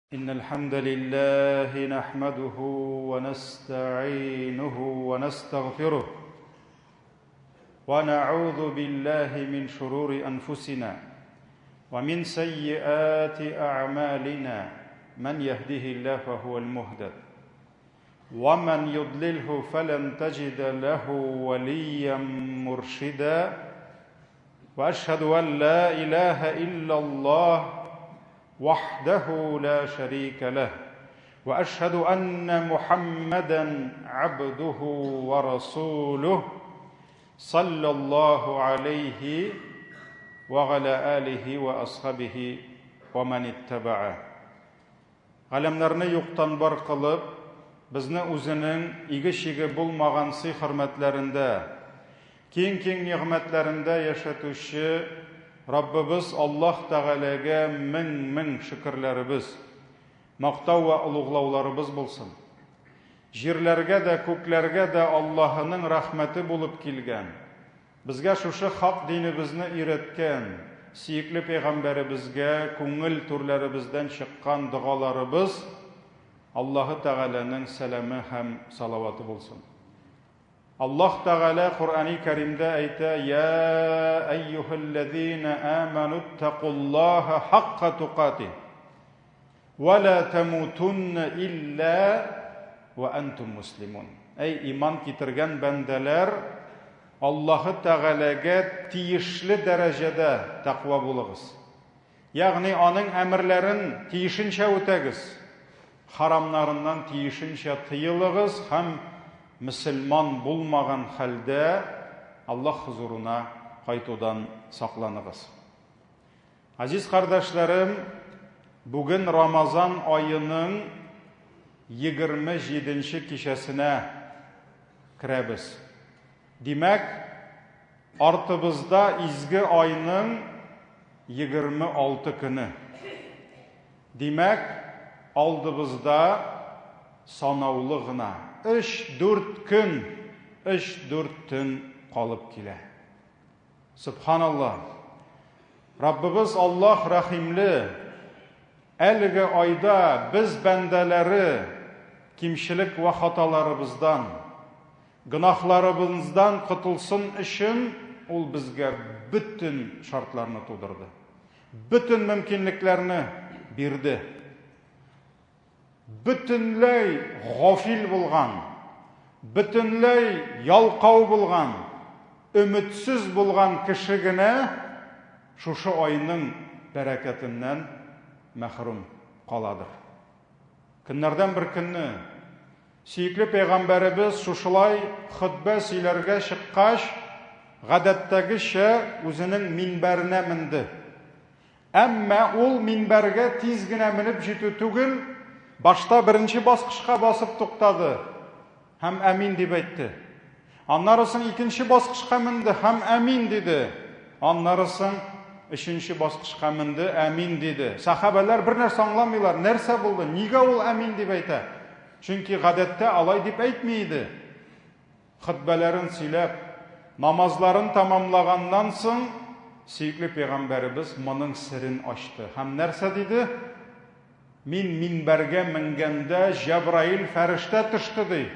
إن الحمد لله نحمده ونستعينه ونستغفره ونعوذ بالله من شرور أنفسنا ومن سيئات أعمالنا من يهده الله فهو المهتد ومن يضلله فلن تجد له وليا مرشدا وأشهد أن لا إله إلا الله وحده لا شريك له وأشهد أن محمدا عبده ورسوله صلى الله عليه وعلى آله وأصحابه ومن اتبعه. Ғалемләрне юктан бар кылып, безне үзенең иге-шиге булмаган сый-хөрмәтләрендә, киң-киң нигъмәтләрендә яшәтүче Rabbimiz Allah Teala'ga min şükürlerimiz, maqtav ve ulug'lawlarimiz bulsun. Jirlerge de, köklerge de Allah'ın rahmeti bulup kilgen. Bizge şuşu hak dinimizni iretken, siyikli peygamberimizge, köngül türlerimizden çıkan dualarımız, Allah Teala'nın selamı hem salavatı bulsun. Allah Teala Kur'an-ı Kerim'de ayta ya eyyuhellezine amanu ittaqullaha hakka tuqatih ve la temutunne illa ve entum muslimun. Ey iman getirgen bendeler, Allah Teala'ga tiyişli derecede takva bulunuz. Yani onun emirlerin tiyişinçe ötegiz, haramlarından tiyişinçe tıyılığız, hem Müslüman bulmagan halde Allah huzuruna kaytudan saklanırız. Aziz kardeşlerim, bugün Ramazan ayının 27. kişesine kiremiz. Demek, artıbızda izgi ayının 26 günü. Demek, aldığımızda sanavlığına 3-4 gün, 3-4 gün kalıp kile. Subhanallah. Rabbimiz Allah rahimli. Elge ayda biz bendeleri kimşilik ve hatalarımızdan, günahlarımızdan kutulsun için ol bizge bütün şartlarını tudurdu. Bütün mümkünliklerini birdi. Bütünley gafil bulgan, bütünley yalqav bulgan, ümitsiz bulgan kişigine şuşu ayının bereketinden mahrum kaladır. Günlerden bir günni siyikli peygamberimiz şuşulay hutbe silerge çıkkaş, gadettagişe özünün minberine mindi. Ama ol minberge tizgine minip jitu tugil, başta birinci baskışqa basıp to'xtadi. Hem amin deb aytdi. Anlarısın ikinci baskışqa mindi, hem amin dedi. Anlarısın üçüncü baskışqa mindi, amin dedi. Sahabeler bir narsa anglamıyorlar. Nerse buldu? Niga ol amin deb aytadi? Çünkü gadette alay deb aytmaydi. Hutbelerin silep, namazların tamamlagandan so'ng siyikli peygamberimiz bunun sirrini açtı. Hem nerse dedi? Min minberge mingende Cebrail ferişte düştü dey.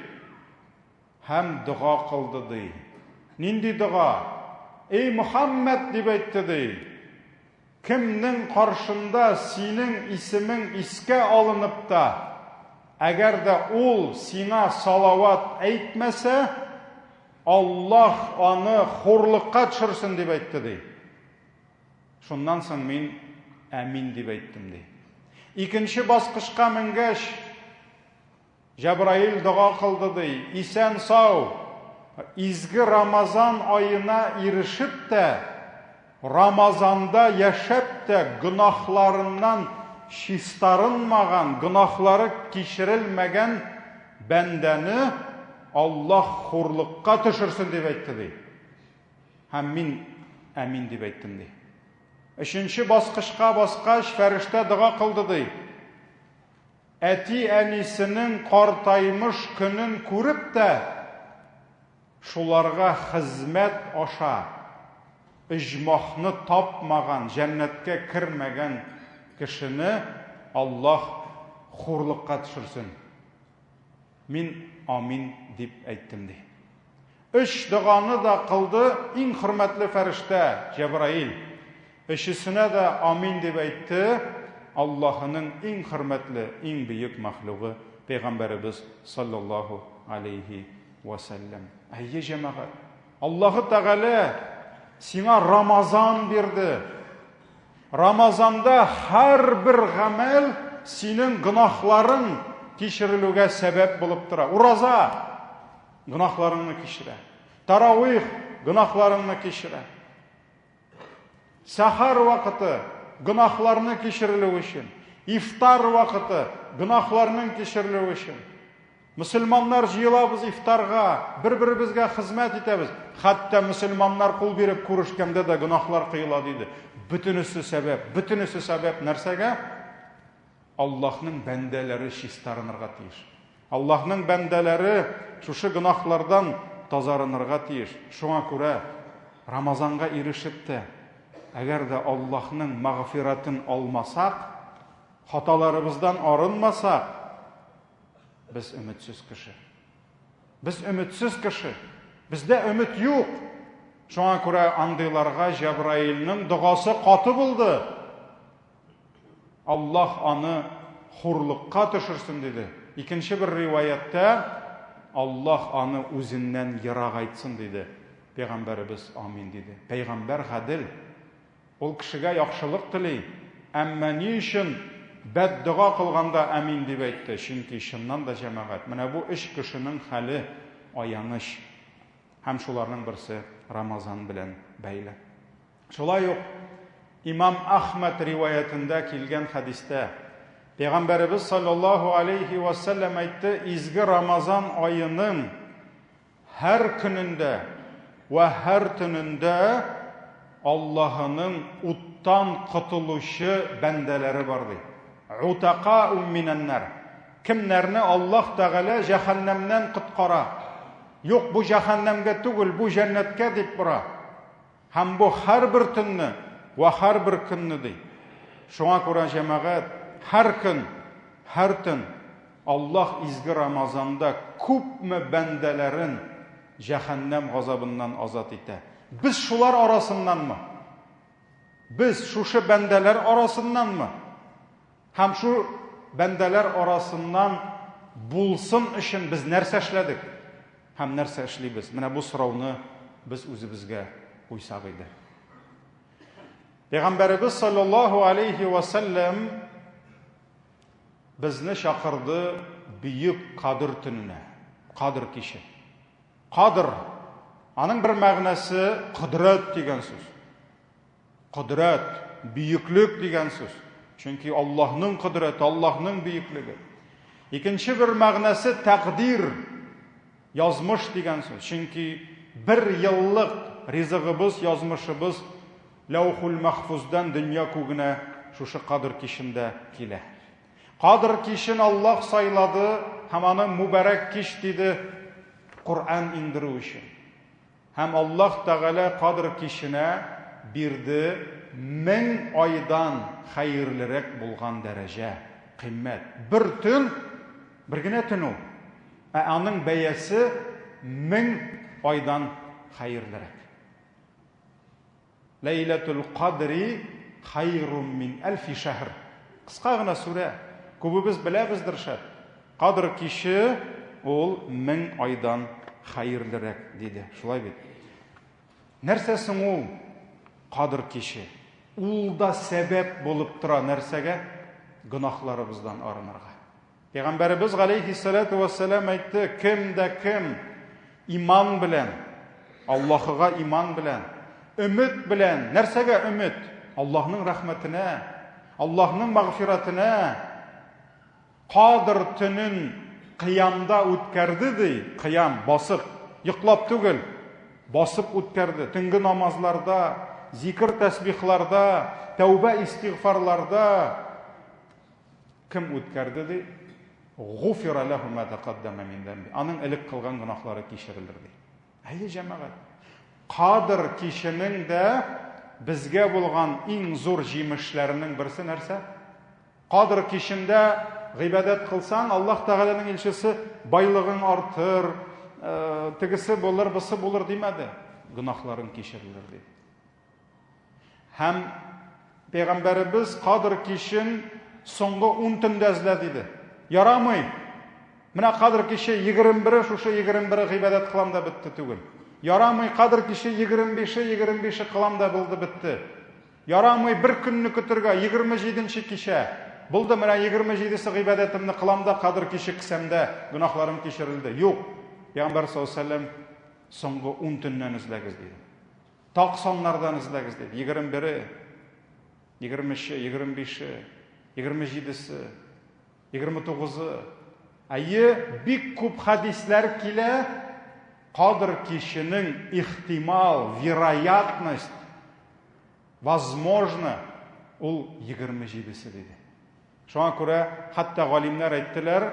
Hem dua kıldı dey. Nindi dua? Ey Muhammed deb aytdı dey. Kimnin karşında senin ismin iske alınıp da, eğer de ol sina salavat aytmasa, Allah onu horlukka düşürsün deb aytdı dey. Şundan so'ng men amin deb aytdim dey. İkinci baskışqa mingeş Cebrail dua kıldı dey. İsen sağ, izgi Ramazan ayına irişip de Ramazanda yaşap da günahlarından şistarınmagan, günahları kişirilmegen bendeni Allah horlukka düşürsün deb aytdı dey. Hem men amin deb aytdim dey. Üçüncü baskışqa basqaş ferişte dua kıldı dey. Eti enisinin qartaymış günün көріп de şularga hizmet aşa, icmahını tapmagan, cennetke kirmegen kişini Allah хурлыкка төшерсен. Мин амин дип әйттем ди. 3 дуганы да кылды иң хөрмәтле фәрештә Җәбраил. Өчесенә дә амин дип әйтте Аллаһның иң хөрмәтле, иң бөек мәхлугы Пәйгамбәребез саллаллаһу алейхи ва саллям. Әйе җәмәгать, Аллаһы Тәгалә сиңа Рамазан бирде. Рамазанда һәр бер гамәл синең гынахларың кичерелүгә сәбәп булып тора. Ураза гынахларыңны кичерә. Таравих гынахларыңны кичерә. Сахар вакыты гынахларны кичерелү өчен, ифтар вакыты гынахларның кичерелү өчен. Мөселманнар җыелабыз ифтарга, бер-беребезгә хезмәт итәбез. Хәтта мөселманнар кул биреп күрешкәндә дә гынахлар кыйла диде. Бөтенесе сәбәп нәрсәгә? Аллаһның бәндәләре чистарынырга тиеш. Аллаһның бәндәләре шушы гынахлардан тазарынырга тиеш. Шуңа күрә Рамазанга ирешеп тә, әгәр дә Аллаһның мәгъфиратын алмасак, хаталарыбыздан арынмасак, без өметсез кеше. Бездә өмет юк. Шуңа күрә андыйларга Җәбраилнең дугасы каты булды. Аллаһ аны хурлыкка төшерсен диде. Икенче бер риваятта Аллаһ аны үзеннән ерак айтсын диде. Пәйгамбәребез амин диде. Пәйгамбәр гадел. Ул кешегә яхшылык тели, әмма ни өчен бәддуга кылганда амин дип әйтте? Чөнки чыннан да җәмәгать, менә бу 3 кешенең хәле аяныч. Һәм шуларның берсе Рамазан белән бәйле. Шулай ук Имам Ахмад риваятында килгән хадистә Пәйгамбәребез саллаллаһу алейхи ва саллям әйтте: "Изге Рамазан аеның һәр көнендә ва һәр төнендә Аллаһының уттан котылучы бәндәләре бар ди. Утаqa миннәр. Кемнәрне Аллаһ Тәгалә җәһәннәмнән коткара. Юк, бу җәһәннәмгә түгел, бу җәннәткә дип бара. Һәм бу һәр бер төнне ва һәр бер көнне ди. Шуңа күрә җәмәгать, һәр көн, һәр төн Аллаһ изге Рамазанда күпме бәндәләрен җәһәннәм газабыннан азат итә. Без шулар арасыннанмы? Без шушы бәндәләр арасыннанмы? Һәм шу бәндәләр арасыннан булсын өчен без нәрсә эшләдек? Һәм нәрсә эшлибез? Менә бу сорауны без үзебезгә куйсак иде. Пәйгамбәребез саллаллаһу алейхи ва саллям безне чакырды бөек Кадр төненә. Кадр киче. Кадр, аның бер мәгънәсе кудрат дигән сүз. Кудрат, бөеклек дигән сүз. Чөнки Аллаһның кудраты, Аллаһның бөеклеге. Икенче бер мәгънәсе тәкъдир, язмыш дигән сүз. Чөнки бер еллык ризыгыбыз, язмышыбыз Лаухул Махфуздан дөнья күгенә шушы Кадр кичендә килә. Кадр кичен Аллаһ сайлады һәм аның мүбәрәк кич диде Кур'ан индерү өчен. Һәм Аллаһ Тәгалә Кадр киченә бирде 1000 айдан хәерлерәк булган дәрәҗә, кыйммәт. Бер төн, бер генә төн ул. Аның бәясе 1000 айдан хәерлерәк. Ләйләтул Кадри хайрун мин әлфи шәһр. Кыска гына сүрә. Күбебез беләбездер шәт. Кадр киче ул 1000 айдан хәерлерәк диде. Шулай бит. Нәрсәсең ул Кадр киче? Ул да сәбәп булып тора нәрсәгә? Гынахларыбыздан арынырга. Пәйгамбәребез галейхиссалату вассалам әйтте: кем дә кем иман белән, Аллаһыга иман белән, өмет белән, нәрсәгә өмет? Аллаһның рәхмәтенә, Аллаһның мәгъфиратенә, Кадр төнен кыямда үткәрде ди. Кыям басып, йоклап түгел, басып үткәрде. Төнге намазларда, зикр тәсбихларда, тәүбә истигъфарларда кем үткәрде ди? Гуфира лаху ма тaqaddama min dambi. Аның элек кылган гынахлары кичерелер ди. Әйе җәмәгать, Кадр киченең дә безгә булган иң зур җимешләренең берсе нәрсә? Кадр кичендә гыйбадәт кылсаң, Аллаһ Тәгаләнең илчесе байлыгың артыр, тегесе булыр, бусы булыр димәде. Гынахларың кечерелер дип. Һәм Пәйгамбәребез Кадр кичен соңгы 10 төндә эзләде диде. Ярамый. Менә Кадр киче 21, шушы 21 гыйбадәт кылам да бетте түгел. Ярамый Кадр киче 25 кылам да булды бетте. Ярамый бер көнне көтергә 27нче кичә. Булды менә 27се гыйбадәтемне кылам да Кадр киче кисәмдә гынахларым кечерелде. Юк. Пәйгамбәр саллаллаһу алейһи ва саллям соңгы 10 төннән эзләгез диде. Тaqsanlardan эзләгез диде. 21, 20-ші, 25-ші, 27-сі, 29-ы. Әйе, бик күп хадисләр килә, Кадр киченең ихтимал, вероятность, возможно, ул 27-сі диде. Шуңа күрә, хатта галимнәр әйттеләр,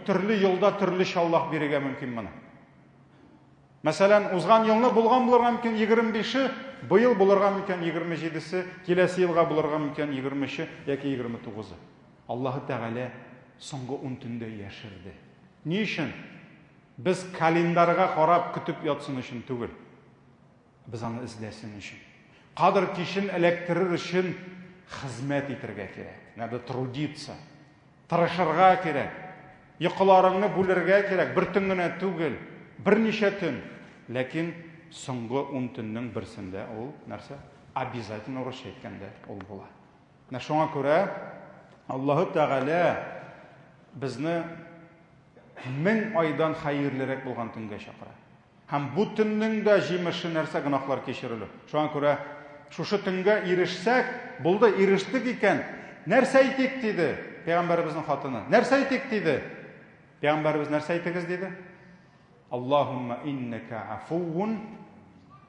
төрле елда төрлечә Аллаһ бирергә мөмкин моны. Мәсәлән, узган елны булган булырга мөмкин 25-ші, быел булырга мөмкин 27-сі, киләсе елга булырга мөмкин 20-ші яки 29-ы. Аллаһ Тәгалә соңгы 10 төндә яшерде. Ни өчен? Без календарга карап көтеп ятсын өчен түгел. Без аны эзләсен өчен. Кадр кичен электрер өчен хезмәт итәргә кирәк. Надо трудиться. Тырышырга кирәк. Йокыларыңны бүләргә кирәк. Бер төн генә түгел, берничә төн. Ләкин соңгы 10 төннең берсендә ул нәрсә? Обязательно рус әйткәндә ул була. Шуңа күрә Аллаһ Тәгалә безне 1000 айдан хәерлерәк булган төнгә чакыра. Һәм бу төннең дә җимеше нәрсә? Гынахлар кечерелү. Шуңа күрә шушы төнгә ирешсәк, булды, ирештек икән. Нәрсә әйтик диде Пәйгамбәребезнең хатыны? Нәрсә әйтик диде? Пәйгамбәребез нәрсә әйтегез диде? Аллаһумма иннaka афуун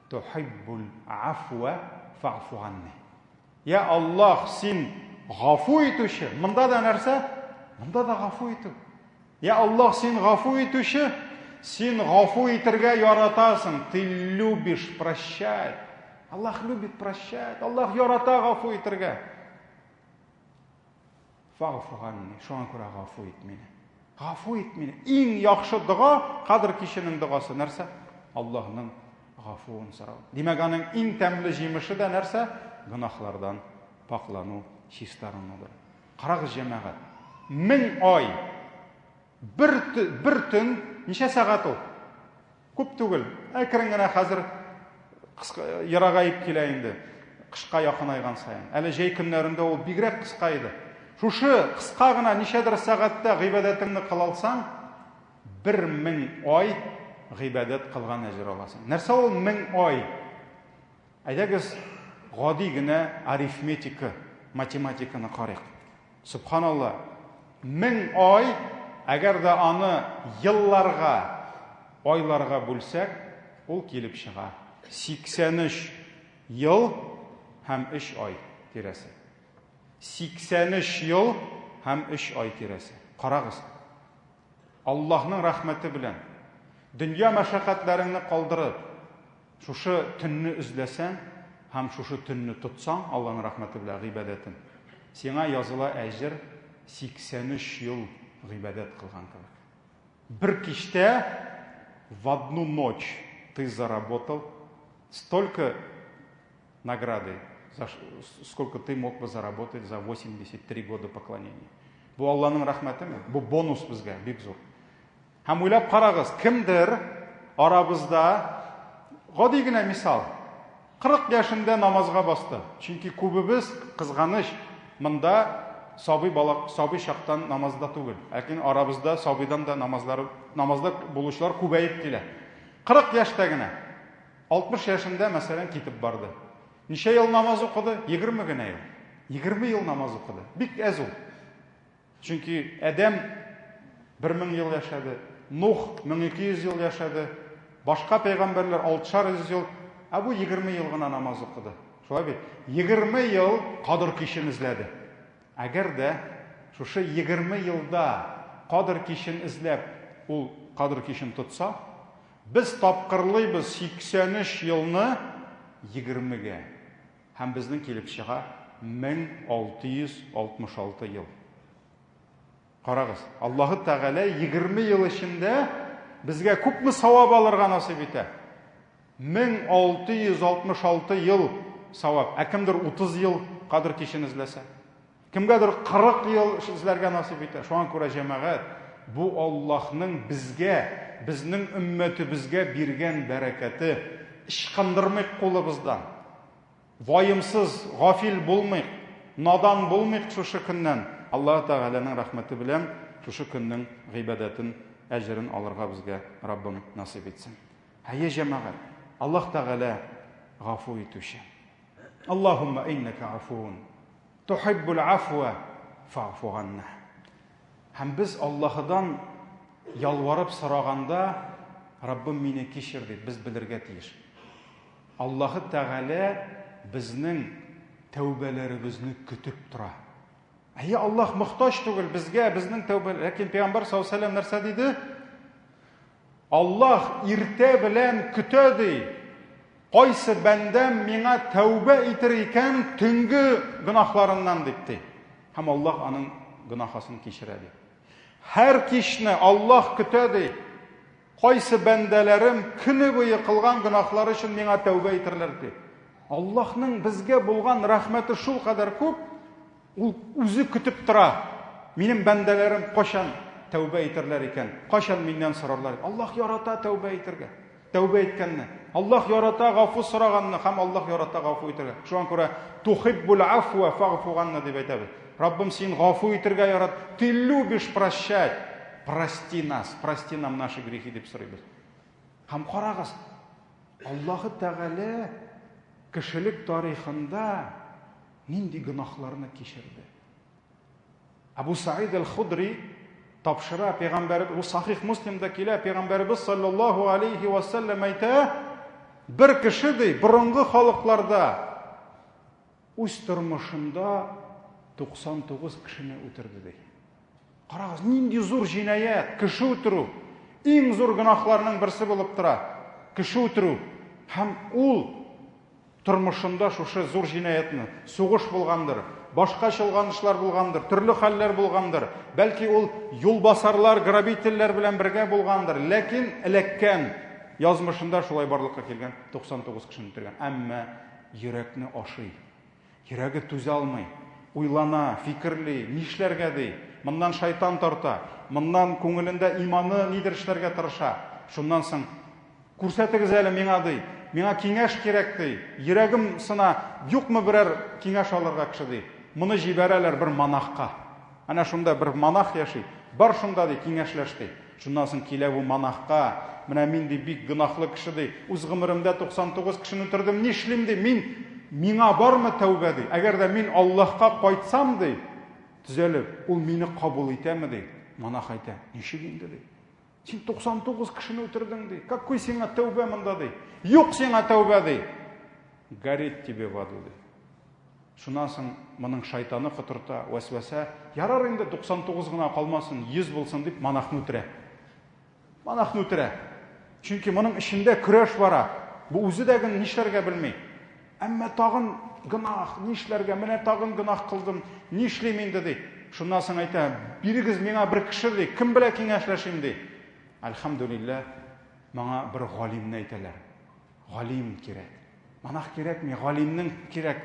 тухиббул афва фаъфу анни. Я Аллаһ, син гафу итүче. Монда да нәрсә? Монда да гафу итү. Я Аллаһ, син гафу итүче. Син гафу итәргә яратасың. Ты любишь прощать. Аллаһ любит прощать. Аллаһ ярата гафу итәргә. Фаъфу анни. Шуңа күрә гафу ит мине. Гафу ит мине. Иң яхшы дуа Кадр киченең дуасы нәрсә? Аллаһның гафуын сорау. Димәк, аның иң тәмле җимеше дә нәрсә? Гынахлардан паклану, чистарынудыр. Карагыз, җәмәгать. 1000 ай, бер төн, ничә сәгать ул? Күп түгел. Әкрен генә хәзер ерагайып килә инде. Кышка якынайган саен. Әле җәй көннәрендә ул бигрәк кыска иде. Шушы кыска гына ничәдер сәгатьтә гыйбадәтеңне кылалсаң, 1000 ай гыйбадәт кылган әҗер аласың. Нәрсә ул 1000 ай? Әйдәгез, гади генә арифметика, математиканы карыйк. Субханалла. 1000 ай, әгәр дә аны елларга, айларга бүлсәк, ул килеп чыга 83 ел һәм 3 ай тирәсе. 83 ел һәм 3 ай тирәсе. Карагыз. Аллаһның рәхмәте белән дөнья мәшәкатьләреңне калдырып, шушы төнне эзләсәң һәм шушы төнне тотсаң, Аллаһның рәхмәте белән гыйбадәтен, сиңа языла әҗер 83 ел гыйбадәт кылган кебек. Бер кичтә в одну ночь ты заработал столько награды, сколько ты мог бы заработать за 83 года поклонения. Бу Аллаһның рәхмәтеме? Бу бонус безгә бик зур. Һәм уйлап карагыз, кемдер арабызда, гади генә мисал, 40 яшендә намазга басты. Чөнки күбебез кызганыч, монда сабый чактан намазда түгел. Ләкин арабызда сабыйдан да намазда булучылар күбәеп килә. 40 яшьтә генә, 60 яшендә мәсәлән китеп барды. Ничә ел намаз укыды? 20 генә ел. 20 ел намаз укыды. Бик әз ул. Чөнки Адәм 1000 ел яшәде, Нух 1200 ел яшәде, башка пәйгамбәрләр 600 ел, ә бу 20 ел гына намаз укыды. Шулай бит? 20 ел Кадр кичен эзләде. Әгәр дә шушы 20 елда Кадр кичен эзләп, ул Кадр кичен тотса, без тапкырлыйбыз 83 елны 20-гә. Һәм безнең килеп чыга 1666 ел. Карагыз, Аллаһы Тәгалә 20 ел эчендә безгә күпме савап алырга насыйп итә. 1666 ел савап. Кемдер 30 ел кадр кичен эзләсә, кемгәдер 40 ел эзләргә насыйп итә. Шуңа күрә җәмәгать, бу Аллаһның безгә, безнең өммәтебезгә биргән бәрәкәте. Ишкандырмыйк кулыбыздан. Вайымсыз, гафил булмыйк, надан булмыйк шушы көннән. Аллаһ Тәгаләнең рәхмәте белән шушы көннең гыйбадәтен, әҗрен алырга безгә Раббым насыйп итсен. Әйе җәмәгать, Аллаһ Тәгалә гафу итүче. Аллаһумма иннaka афуун, тухиббул афва фаъфу ганна. Һәм без Аллаһыдан ялварып сораганда, Раббым мине кичер дип без белергә тиеш. Аллаһы Тәгалә безнең тәүбәләребезне көтеп тора. Әйе, Аллаһ мохтаҗ түгел безгә, безнең тәүбә. Ләкин Пәйгамбәр саллаллаһу алейһи ва сәллям нәрсә диде? Аллаһ иртә белән көтә ди. Кайсы бәндәм миңа тәүбә итер икән төнге гөнаһларыннан дип ди. Һәм Аллаһ аның гөнаһасын кичерә ди. Һәр кичне Аллаһ көтә ди. Кайсы бәндәләрем көне буе кылган гөнаһлары өчен миңа тәүбә итерләр ди. Аллаһның безгә булган рәхмәте шул кадәр күп, ул үзе көтеп тора. Минем бәндәләрем кашан тәүбә итерләр икән, кашан миннән сорарлар. Аллаһ ярата тәүбә итәргә, тәүбә иткәнне. Аллаһ ярата гафу сораганны һәм Аллаһ ярата гафу итәргә. Шуңа күрә тухиббул афва фаъфу ганна дип әйтәбез. Раббым, син гафу итәргә ярат, ты любишь прощать. Прости нас, прости нам наши грехи дип сорыйбыз. Һәм карагыз, Аллаһы Тәгалә кешелек тарихында нинди гөнаһларны кичерде. Абу Саид аль-Худри тапшыра, Пәйгамбәрбез, ул Сахих Муслимда килә, Пәйгамбәрбез саллаллаһу алейхи ва саллям әйтә, бер кеше ди, борынгы халыкларда үз тормышында 99 кешене үтерде ди. Карагыз, нинди зур җинаят, кеше үтерү. Иң зур гөнаһларның берсе булып тора. Кеше үтерү. Һәм ул тормышында шушы зур җинаятны, сугыш булгандыр, башка чылганышлар булгандыр, төрле хәлләр булгандыр. Бәлки ул юлбасарлар, грабительләр белән бергә булгандыр. Ләкин эләккән язмышында шулай барлыкка килгән 99 кешене үтергән. Әмма йөрәкне ашый. Йөрәге түзә алмый. Уйлана, фикерли, нишләргә ди. Моннан шайтан тарта, моннан күңелендә иманы нидер эшләргә тырыша. Шуннан соң күрсәтегез әле миңа ди. Миңа киңәш кирәк ди. Йөрәгем сына, юкмы берәр киңәш алырга кеше ди. Моны җибәрәләр бер монахка. Ана шунда бер монах яши. Бар шунда ди, киңәшләш ди. Шуннан соң килә бу монахка. Менә мин ди бик гөнаһлы кеше ди. Үз гомеремдә 99 кешене үтердем. Нишлим ди? Миңа бармы тәүбә ди? Әгәр дә мин Аллаһка кайтсам ди, төзәлеп, ул мине кабул итәме ди? Монах әйтә. Ничек инде ди? Син 99 кешене үтердең ди. Какой сиңа тәүбә монда ди? Юк сиңа тәүбә ди. Горит тебе в аду ди. Шуннан соң моның шайтаны кытырта, вәсвәсә, ярар инде 99 гына калмасын, 100 булсын дип монахны үтерә. Монахны үтерә. Чөнки моның эчендә көрәш бара. Бу үзе дә нишләргә белми. Әмма тагын гынах, нишләргә, менә тагын гынах кылдым, нишлим инде ди. Шуннан соң әйтә, бирегез миңа бер кеше ди, кем белә киңәшләшим ди. Әлхәмдүлилләһ, моңа бер галимне әйтәләр. Галим кирәк. Монах кирәкми, галимнең кирәк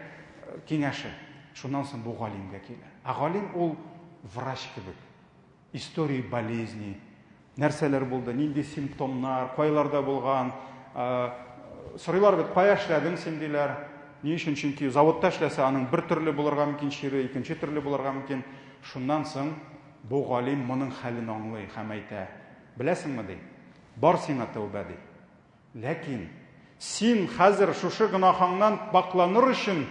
киңәше. Шуннан соң бу галимгә килә. Галим ул врач кебек. История болезни, нәрсәләр булды, нинди симптомнар, кайларда булган, сорыйлар бит, кая эшләдең син диләр. Ни өчен? Чөнки заводта эшләсә, аның бер төрле булырга мөмкин чире, икенче төрле булырга мөмкин. Шуннан соң бу галим моның хәлен аңлый һәм әйтә. Беләсеңме ди? Бар сиңа тәүбә ди. Ләкин син хәзер шушы гынахыңнан пакланыр өчен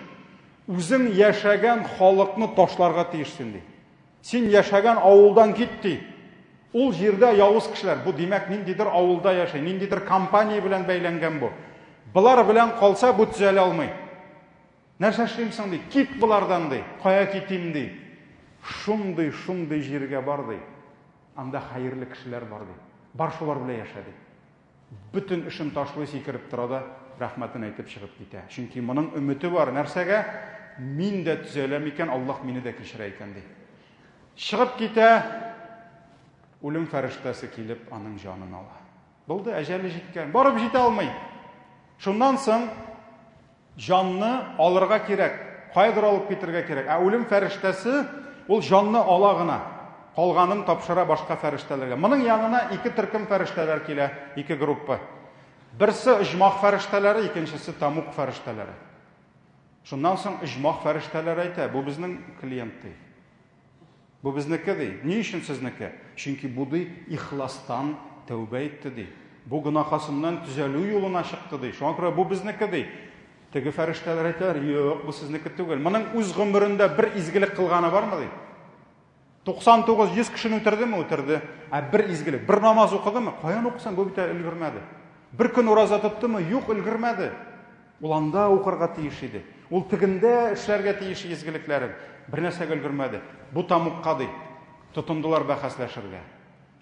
үзең яшәгән халыкны ташларга тиешсең ди. Син яшәгән авылдан кит ди. Ул җирдә явыз кешеләр, бу димәк ниндидер авылда яшәй, ниндидер компания белән бәйләнгән бу. Булар белән калса бу төзәлә алмый. Нәрсә эшлимсең ди? Кит булардан ди. Кая китим ди? Шундый җиргә бар ди. Анда хәерле кешеләр бар ди. Бар шулар белән яшә ди. Бүтән эшен ташлый, сикереп тора да рәхмәтен әйтеп чыгып китә. Чөнки моның өмете бар. Нәрсәгә? Мин дә төзәләм икән, Аллаһ мине дә кичерә икән ди. Чыгып китә, Үлем фәрештәсе килеп аның җанын ала. Булды, әҗәле җиткән. Барып җитә алмый. Шуннан соң җанны алырга кирәк. Кайдыр алып китергә кирәк. Үлем фәрештәсе ул җанны ала гына. Калганын тапшыра башка фәрештәләргә. Моның янына ике төркем фәрештәләр килә, ике группа. Берсе иҗмах фәрештәләре, икенчесе тамук фәрештәләре. Шуннан соң иҗмах фәрештәләре әйтә, бу безнең клиент ди. Бу безнеке ди. Ни өчен сезнеке? Чөнки бу ди ихластан тәүбә итте ди. Бу гынахасыннан төзәлү юлына чыкты ди. Шуңа күрә бу безнеке ди. Теге фәрештәләр әйтәләр, юк, бу сезнеке түгел. Моның үз гомерендә бер изгелек кылганы бармы ди? 99-100 кешене үтердеме? Үтерде. Бер изгелек, бер намаз укыдымы? Каян укысын? Бу бит өлгермәде. Бер көн ураза тоттымы? Юк, өлгермәде. Ул анда укырга тиеш иде. Ул тегендә эшләргә тиеш изгелекләрен. Бер нәрсәгә өлгермәде. Бу тамукка ди. Тотындылар бәхәсләшергә.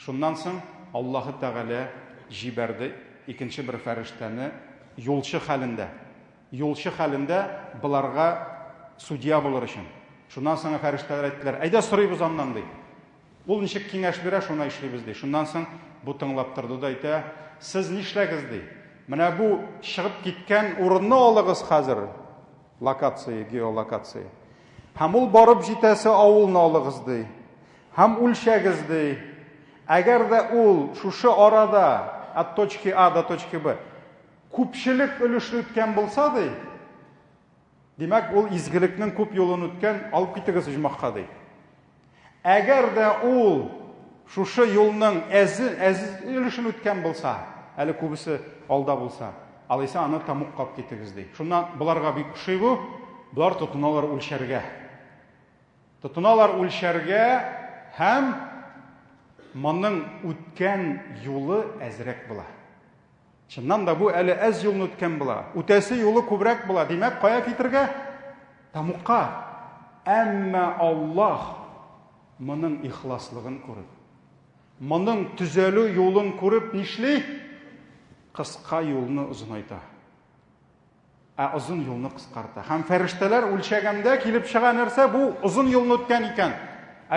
Шуннан соң Аллаһы Тәгалә җибәрде икенче бер фәрештәне юлчы хәлендә. Юлчы хәлендә буларга судья булыр өчен. Шуннан соң фәрештәләр әйттеләр, әйдә сорыйбыз аннан ди. Ул ничек киңәш бирә, шуны эшлибез ди. Шуннан соң бу тыңлап торды да әйтә, сез нишләгез ди. Менә бу чыгып киткән урынны алыгыз хәзер. Локация, геолокация. Һәм ул барып җитәсе авылны алыгыз ди. Һәм үлчәгез ди. Әгәр дә ул шушы арада от точки А до точки Б күпчелек өлешне үткән булса ди, димәк ул изгелекнең күп юлын үткән, алып китегез иҗмахка ди. Әгәр дә ул шушы юлның әз өлешен үткән булса, әле күбесе алда булса, алайса аны тамукка алып китегез ди. Шуннан буларга бик ошый бу, булар тотыналар үлчәргә. Тотыналар үлчәргә һәм моның үткән юлы әзрәк була. Чыннан да бу әле әз юлны үткән була. Үтәсе юлы күбрәк була. Димәк, кая китергә? Тамукка. Әмма Аллаһ моның ихласлыгын күреп, моның төзәлү юлын күреп нишли? Кыска юлны озынайта. Озын юлны кыскарта. Һәм фәрештәләр үлчәгәндә килеп чыга нәрсә? Бу озын юлны үткән икән.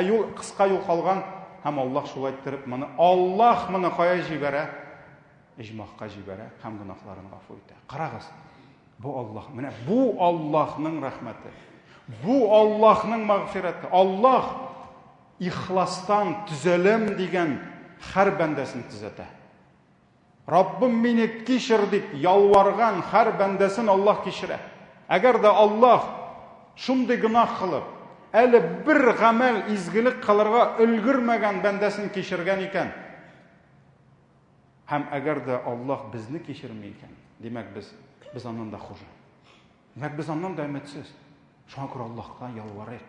Юл кыска юл калган. Һәм Аллаһ шулай иттереп моны, Аллаһ моны кая җибәрә? Иҗмахка җибәрә һәм гынаһларын гафу итә. Карагыз. Бу Аллаһ, менә бу Аллаһның рәхмәте. Бу Аллаһның мәгъфирәте. Аллаһ ихластан төзәлем дигән һәр бәндәсен төзәтә. Раббым мине кичер дип ялварган һәр бәндәсен Аллаһ кичерә. Әгәр дә Аллаһ шундый гынаһ кылып, әле бер гамәл изгелек кылырга өлгермәгән бәндәсен кичергән икән, һәм әгәр дә Аллаһ безне кичермәй икән, димәк без аннан да хуже. Димәк без аннан да өметсез. Шуңа күрә Аллаһка ялварыйк.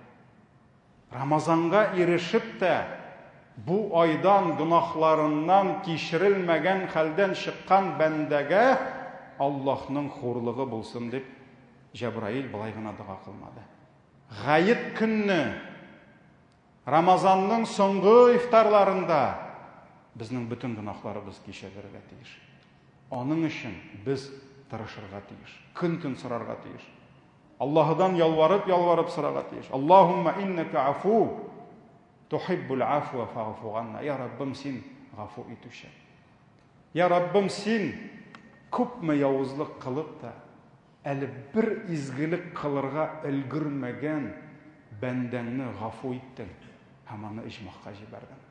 Рамазанга ирешеп тә бу айдан гынаһларыннан кичерелмәгән хәлдән чыккан бәндәгә Аллаһның хурлыгы булсын дип Җәбраил былай гына дуга кылмады. Гает көнне Рамазанның соңгы ифтарларында безнең бөтен гынаһларыбыз кичерелергә тиеш. Аның өчен без тырышырга тиеш. Көн-төн сорарга тиеш. Аллаһыдан ялварып сорарга тиеш. Аллаһумма иннака афу тухиббул афва фаъфу ганна. Я Раббым, син гафу итүче. Я Раббым, син күпме явызлык кылып та әле бер изгелек кылырга өлгермәгән бәндәңне гафу иттең һәм аны иҗмахка җибәрдең.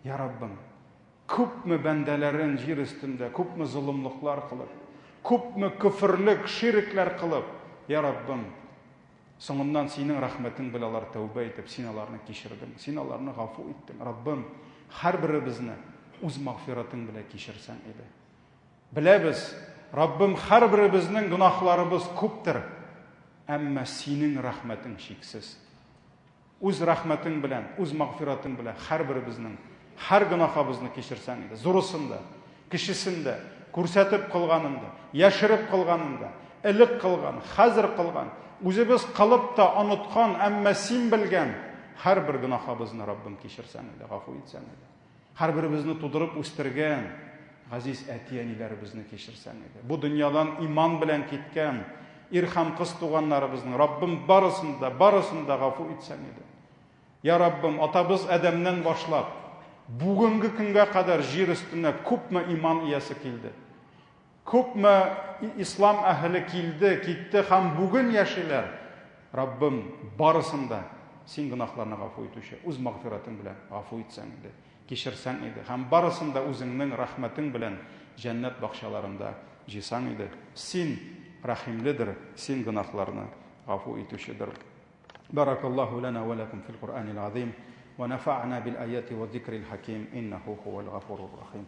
Я Раббым, күпме бәндәләрен җир өстендә, күпме зулымлыклар кылып, күпме күфрлек, ширкләр кылып, я Раббым, соңыннан синең рәхмәтең белән алар тәүбә итеп, син аларны кичердең, син аларны гафу иттең. Раббым, һәрберебезне үз мәгъфиратың белән кичерсәң иде. Беләбез, Раббым, һәрберебезнең гынаһларыбыз күптер, әмма синең рәхмәтең чиксез. Үз рәхмәтең белән, үз мәгъфиратың белән һәрберебезнең һәр гынаһыбызны кичерсәң иде. Зурысында, кичесендә, күрсәтеп кылганында, яшереп кылганында, элек кылган, хәзер кылган, үзебез кылып та оныткан, әмма син белгән һәрбер гынаһыбызны Раббым кичерсәң иде, гафу итсәң иде. Һәрберебезне тудырып үстергән газиз әти-әниләребезне кичерсәң иде. Бу дөньядан иман белән киткән ир һәм кыз туганнарыбызны Раббым барысын да гафу итсәң иде. Я Раббым, атабыз Адәмнән башлап Бүгінгі күнгә кадәр җир өстенә күпме иман иясе килде. Күпме ислам әһле килде, китте һәм бүген яшиләр. Раббым, барысында син гөнаһларны гафу итүче, үз мәгъфиратың белән гафу итсәң иде, кичерсәң иде, һәм барысында үзеңнең рәхмәтең белән җәннәт бакчаларында җыйсаң иде. Син рәхимледер, син гөнаһларны гафу итүчедер. Баракаллаху лана ва лакум фил Кур'анил азим ва нафa'na bil ayati ва зикрил хаким иннаху хувал гафурur рахим.